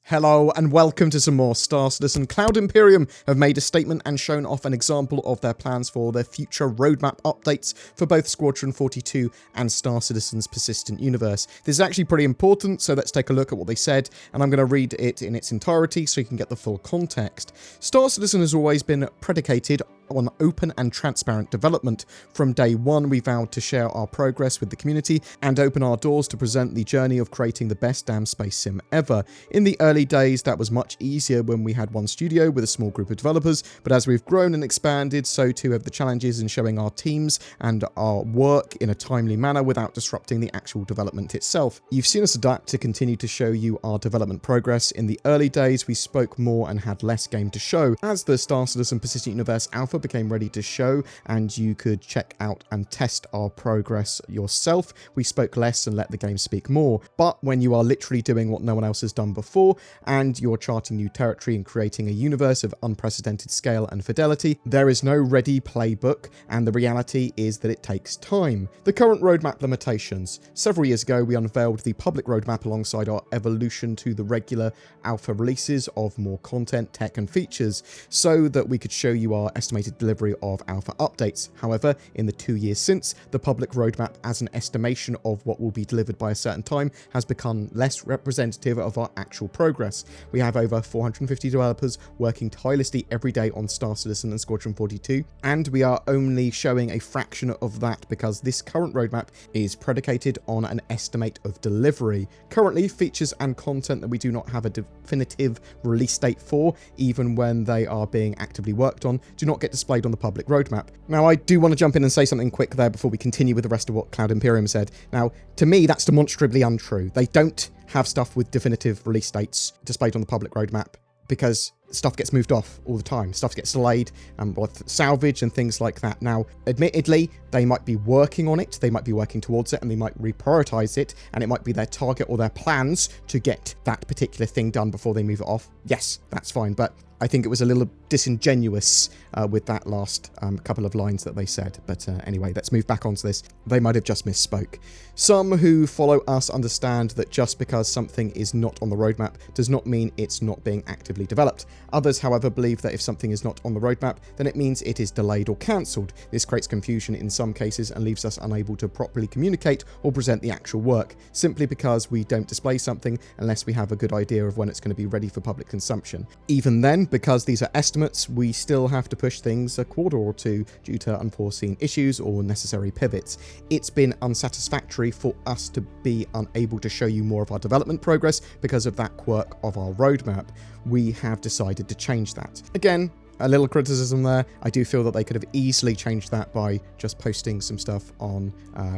Hello and welcome to some more Star Citizen. Cloud Imperium have made a statement and shown off an example of their plans for their future roadmap updates for both Squadron 42 and Star Citizen's persistent universe. This is actually pretty important, so let's take a look at what they said, and I'm going to read it in its entirety so you can get the full context. Star Citizen has always been predicated on open and transparent development. From day one, we vowed to share our progress with the community and open our doors to present the journey of creating the best damn space sim ever. In the early days, that was much easier when we had one studio with a small group of developers, but as we've grown and expanded, so too have the challenges in showing our teams and our work in a timely manner without disrupting the actual development itself. You've seen us adapt to continue to show you our development progress. In the early days, we spoke more and had less game to show. As the Star Citizen Persistent Universe Alpha became ready to show and you could check out and test our progress yourself, we spoke less and let the game speak more. But when you are literally doing what no one else has done before and you're charting new territory and creating a universe of unprecedented scale and fidelity, there is no ready playbook, and the reality is that it takes time. The current roadmap limitations. Several years ago, we unveiled the public roadmap alongside our evolution to the regular alpha releases of more content, tech and features, so that we could show you our estimated delivery of alpha updates. However, in the 2 years since, the public roadmap as an estimation of what will be delivered by a certain time has become less representative of our actual progress. We have over 450 developers working tirelessly every day on Star Citizen and Squadron 42, and we are only showing a fraction of that because this current roadmap is predicated on an estimate of delivery. Currently, features and content that we do not have a definitive release date for, even when they are being actively worked on, do not get displayed on the public roadmap. Now, I do want to jump in and say something quick there before we continue with the rest of what Cloud Imperium said. Now, to me, that's demonstrably untrue. They don't have stuff with definitive release dates displayed on the public roadmap because stuff gets moved off all the time. Stuff gets delayed, with salvage and things like that. Now, admittedly, they might be working on it, they might be working towards it, and they might reprioritize it, and it might be their target or their plans to get that particular thing done before they move it off. Yes, that's fine, but I think it was a little disingenuous with that last couple of lines that they said. But anyway, let's move back onto this. They might have just misspoke. Some who follow us understand that just because something is not on the roadmap does not mean it's not being actively developed. Others, however, believe that if something is not on the roadmap, then it means it is delayed or cancelled. This creates confusion in some cases and leaves us unable to properly communicate or present the actual work, simply because we don't display something unless we have a good idea of when it's going to be ready for public consumption. Even then, because these are estimates, we still have to push things a quarter or two due to unforeseen issues or necessary pivots. It's been unsatisfactory for us to be unable to show you more of our development progress because of that quirk of our roadmap. We have decided to change that. Again, a little criticism there. I do feel that they could have easily changed that by just posting some stuff on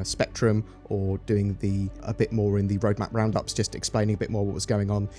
Spectrum or doing a bit more in the roadmap roundups, just explaining a bit more what was going on,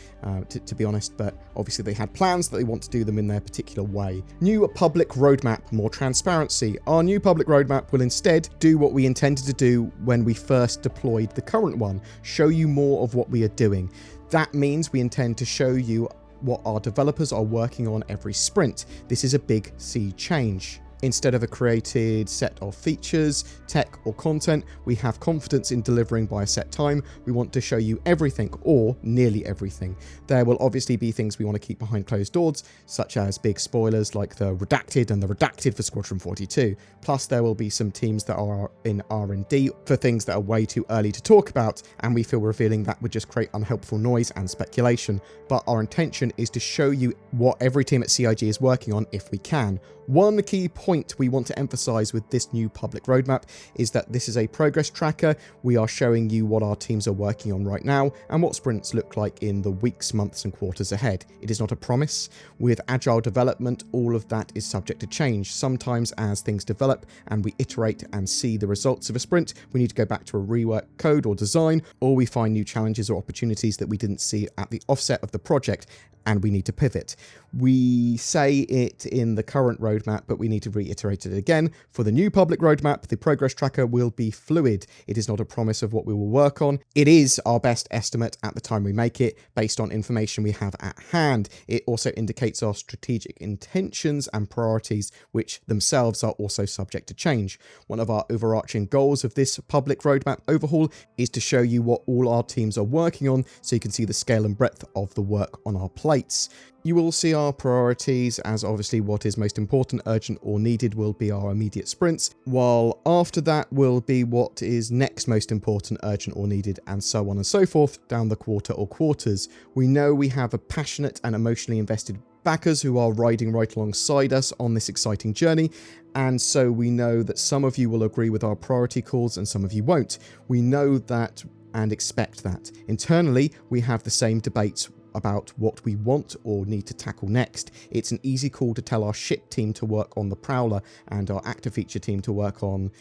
to be honest. But obviously they had plans that they want to do them in their particular way. New public roadmap, more transparency. Our new public roadmap will instead do what we intended to do when we first deployed the current one, show you more of what we are doing. That means we intend to show you what our developers are working on every sprint. This is a big sea change. Instead of a created set of features, tech or content we have confidence in delivering by a set time, we want to show you everything or nearly everything. There will obviously be things we want to keep behind closed doors, such as big spoilers like the redacted and the redacted for Squadron 42. Plus there will be some teams that are in R&D for things that are way too early to talk about, and we feel revealing that would just create unhelpful noise and speculation. But our intention is to show you what every team at CIG is working on if we can. One key point we want to emphasize with this new public roadmap is that this is a progress tracker. We are showing you what our teams are working on right now and what sprints look like in the weeks, months and quarters ahead. It is not a promise. With agile development, all of that is subject to change. Sometimes as things develop and we iterate and see the results of a sprint, we need to go back to a rework code or design, or we find new challenges or opportunities that we didn't see at the offset of the project. and we need to pivot. We say it in the current roadmap, but we need to reiterate it again. For the new public roadmap, the progress tracker will be fluid. It is not a promise of what we will work on. It is our best estimate at the time we make it, based on information we have at hand. It also indicates our strategic intentions and priorities, which themselves are also subject to change. One of our overarching goals of this public roadmap overhaul is to show you what all our teams are working on, so you can see the scale and breadth of the work on our plates. You will see our priorities as obviously what is most important, urgent or needed will be our immediate sprints, while after that will be what is next most important, urgent or needed, and so on and so forth down the quarter or quarters. We know we have a passionate and emotionally invested backers who are riding right alongside us on this exciting journey, and so we know that some of you will agree with our priority calls and some of you won't. We know that and expect that. Internally, we have the same debates about what we want or need to tackle next. It's an easy call to tell our ship team to work on the Prowler and our actor feature team to work on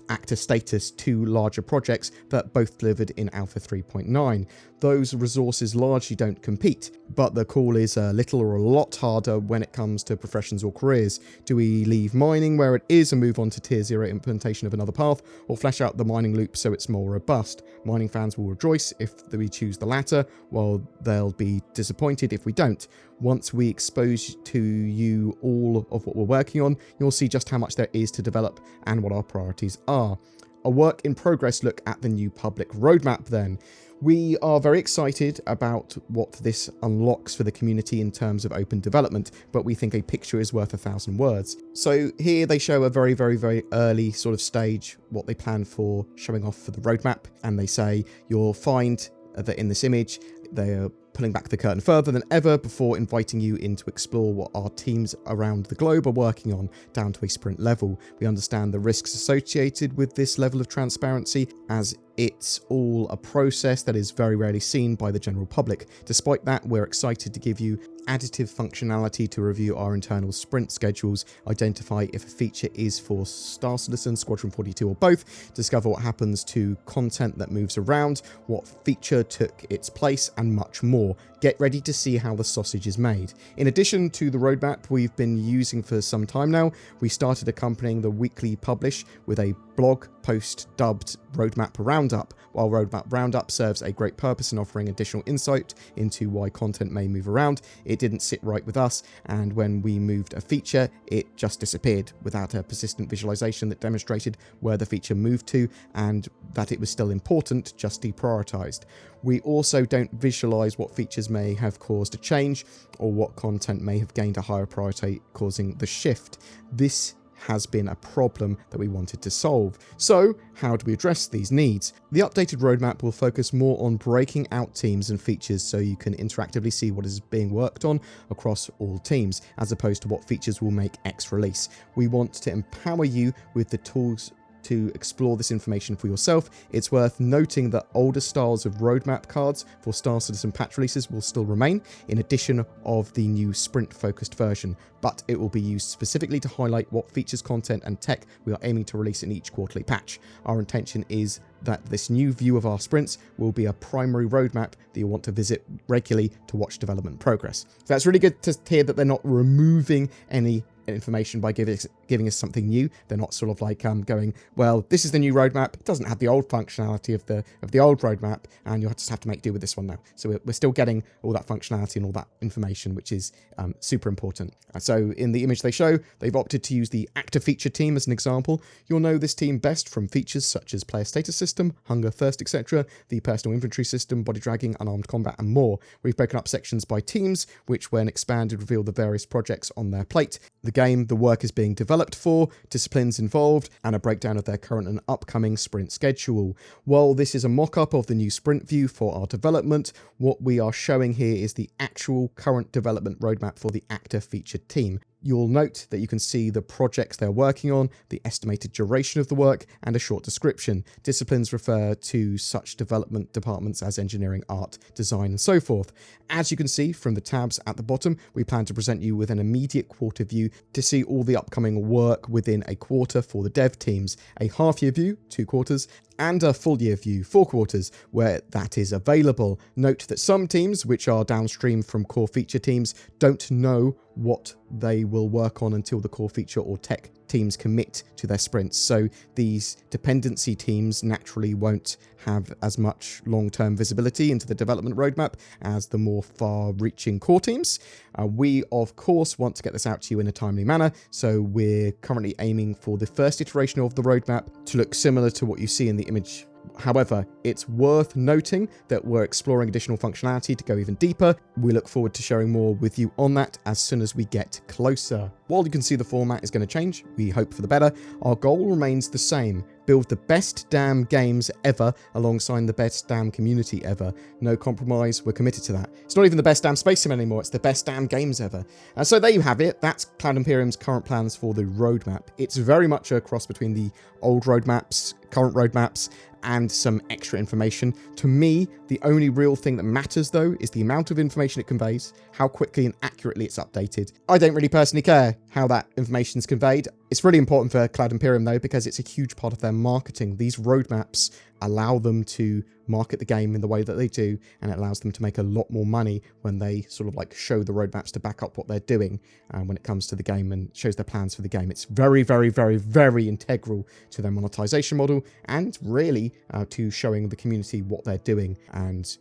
actor status, 2 larger projects that both delivered in Alpha 3.9. Those resources largely don't compete, but the call is a little or a lot harder when it comes to professions or careers. Do we leave mining where it is and move on to tier 0 implementation of another path, or flesh out the mining loop so it's more robust? Mining fans will rejoice if we choose the latter, while they'll be disappointed if we don't. Once we expose to you all of what we're working on, you'll see just how much there is to develop and what our priorities are. A work in progress look at the new public roadmap then. We are very excited about what this unlocks for the community in terms of open development, but we think a picture is worth 1,000 words. So here they show a very early sort of stage, what they plan for showing off for the roadmap, and they say you'll find that in this image they are pulling back the curtain further than ever before inviting you in to explore what our teams around the globe are working on down to a sprint level. We understand the risks associated with this level of transparency, as it's all a process that is very rarely seen by the general public. Despite that, we're excited to give you additive functionality to review our internal sprint schedules, identify if a feature is for Star Citizen, Squadron 42 or both, discover what happens to content that moves around, what feature took its place, and much more. Get ready to see how the sausage is made. In addition to the roadmap we've been using for some time now, we started accompanying the weekly publish with a blog post dubbed Roadmap Roundup. While Roadmap Roundup serves a great purpose in offering additional insight into why content may move around, it didn't sit right with us, and when we moved a feature, it just disappeared without a persistent visualization that demonstrated where the feature moved to and that it was still important, just deprioritized. We also don't visualize what features may have caused a change or what content may have gained a higher priority, causing the shift. This has been a problem that we wanted to solve. So, how do we address these needs? The updated roadmap will focus more on breaking out teams and features so you can interactively see what is being worked on across all teams, as opposed to what features will make X release. We want to empower you with the tools to explore this information for yourself. It's worth noting that older styles of roadmap cards for Star Citizen patch releases will still remain, in addition of the new sprint-focused version, but it will be used specifically to highlight what features, content, and tech we are aiming to release in each quarterly patch. Our intention is that this new view of our sprints will be a primary roadmap that you'll want to visit regularly to watch development progress. So that's really good to hear that they're not removing any information by giving us something new. They're not sort of like going, well, this is the new roadmap. It doesn't have the old functionality of the old roadmap, and you'll just have to make do with this one now. So we're still getting all that functionality and all that information, which is super important. So in the image they show, they've opted to use the actor feature team as an example. You'll know this team best from features such as player status system, hunger, thirst, etc., the personal inventory system, body dragging, unarmed combat, and more. We've broken up sections by teams, which when expanded reveal the various projects on their plate, the game the work is being developed for, disciplines involved, and a breakdown of their current and upcoming sprint schedule. While this is a mock-up of the new sprint view for our development, what we are showing here is the actual current development roadmap for the actor featured team. You'll note that you can see the projects they're working on, the estimated duration of the work, and a short description. Disciplines refer to such development departments as engineering, art, design, and so forth. As you can see from the tabs at the bottom, we plan to present you with an immediate quarter view to see all the upcoming work within a quarter for the dev teams, a half-year view, 2 quarters, and a full year view 4 quarters where that is available. Note that some teams, which are downstream from core feature teams, don't know what they will work on until the core feature or tech teams commit to their sprints. So these dependency teams naturally won't have as much long-term visibility into the development roadmap as the more far-reaching core teams. We, of course, want to get this out to you in a timely manner, so we're currently aiming for the first iteration of the roadmap to look similar to what you see in the image. However, it's worth noting that we're exploring additional functionality to go even deeper. We look forward to sharing more with you on that as soon as we get closer. While you can see the format is going to change, we hope for the better, our goal remains the same. Build the best damn games ever alongside the best damn community ever. No compromise, we're committed to that. It's not even the best damn space sim anymore, it's the best damn games ever. So there you have it, that's Cloud Imperium's current plans for the roadmap. It's very much a cross between the old roadmaps, current roadmaps, and some extra information. To me, the only real thing that matters though is the amount of information it conveys, how quickly and accurately it's updated. I don't really personally care how that information is conveyed. It's really important for Cloud Imperium though, because it's a huge part of their marketing. These roadmaps allow them to market the game in the way that they do, and it allows them to make a lot more money when they sort of like show the roadmaps to back up what they're doing when it comes to the game and shows their plans for the game. It's very, very, very, very integral to their monetization model and really to showing the community what they're doing and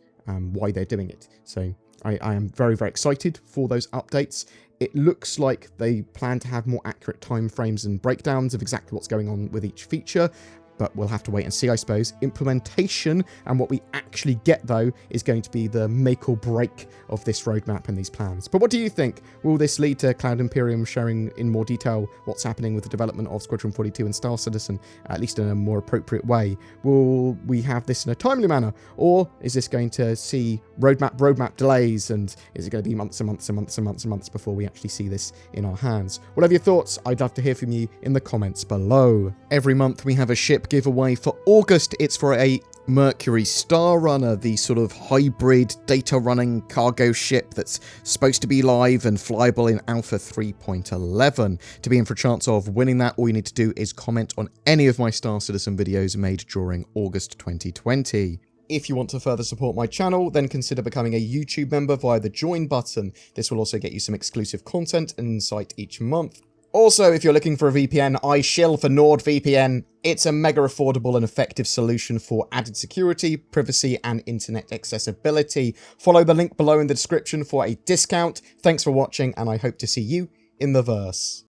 why they're doing it. So I am very, very excited for those updates. It looks like they plan to have more accurate timeframes and breakdowns of exactly what's going on with each feature, but we'll have to wait and see, I suppose. Implementation and what we actually get, though, is going to be the make or break of this roadmap and these plans. But what do you think? Will this lead to Cloud Imperium sharing in more detail what's happening with the development of Squadron 42 and Star Citizen, at least in a more appropriate way? Will we have this in a timely manner? Or is this going to see roadmap delays, and is it going to be months and months and months and months and months before we actually see this in our hands? Whatever your thoughts, I'd love to hear from you in the comments below. Every month we have a ship giveaway. For August, it's for a Mercury Star Runner, the sort of hybrid data running cargo ship that's supposed to be live and flyable in Alpha 3.11. To be in for a chance of winning that, all you need to do is comment on any of my Star Citizen videos made during August 2020. If you want to further support my channel, then consider becoming a YouTube member via the join button. This will also get you some exclusive content and insight each month. Also, if you're looking for a VPN, I shill for NordVPN. It's a mega affordable and effective solution for added security, privacy, and internet accessibility. Follow the link below in the description for a discount. Thanks for watching, and I hope to see you in the verse.